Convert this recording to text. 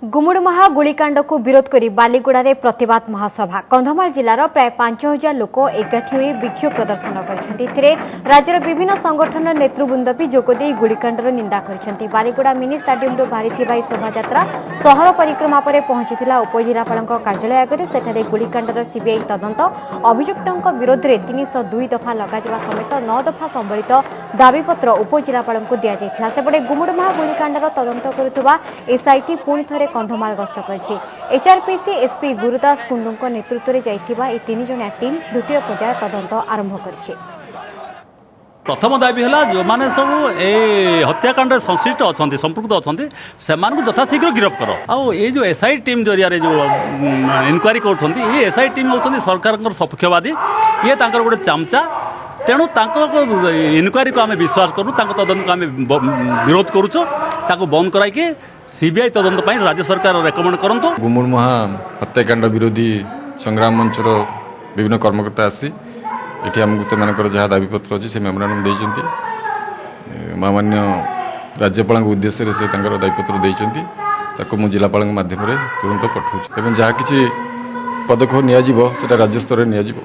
गुमुड़महा गुलिकांड को विरोध कर बालीगुड़ा रे प्रतिवाद महासभा कंधमाल जिलार प्राय 5000 लोक एकाठी होई विक्षोभ प्रदर्शन करछन्ति। राज्यर विभिन्न संगठन नेतृवृंद भी जोगदे गुलिकांडर निंदा करछन्ति। बालीगुड़ा मिनी स्टाडियम रो बाहरी शोभायात्रा सहर परिक्रमा पर पहुंचीथिला उपजिलापाल कार्यालय आगे। सेठारे गुलिकांडर सीबीआई तदंत अभियुक्तों विरोध में 302 दफा लगाଯିबा समेत 9 दफा संबलित दाबीपत्र उपजिलापाल को दिया जायथिला। सेपटे गुमुड़महा गुलिकांडर तदंत करुवा एसआईटी पुणी थरे कंधमाल गस्त करिछि। एचआरपीसी एसपी गुरुदास कुंडू नेतृत्व में जाइथिबा ए 3 जणिया टीम द्वितीय पर्याय तदंत आरंभ करिछि। प्रथम दाबी है जो मैंने सब ए हत्याकांड संश्लिष्ट अच्छा संपृक्त अच्छा से यथाशीघ्र गिरफ्त कर ये जो एसआई टीम जरिया जो इनक्वारी कर एसआई टीम होती सरकार सपक्षवादी ये गोटे चामचा तेणु इनक्वारी को आम विश्वास करूँ तदंत को आम विरोध करुचु बंद कराई सीबीआई तदंत राज्य सरकार रेकमेंड करूँ। गुमुड़महा हत्याकांड विरोधी संग्राम मंचर विभिन्न कर्मकर्ता आसी ये आमको से जहाँ दाबीपत्र अच्छे से मेमोरांडम देते महामान्य राज्यपाल उद्देश्य से दाबीपत्र देते मु जिलापाल माध्यम तुरंत पठाऊँ जहाँ किसी पदक्षेप निया राज्य स्तर में निया।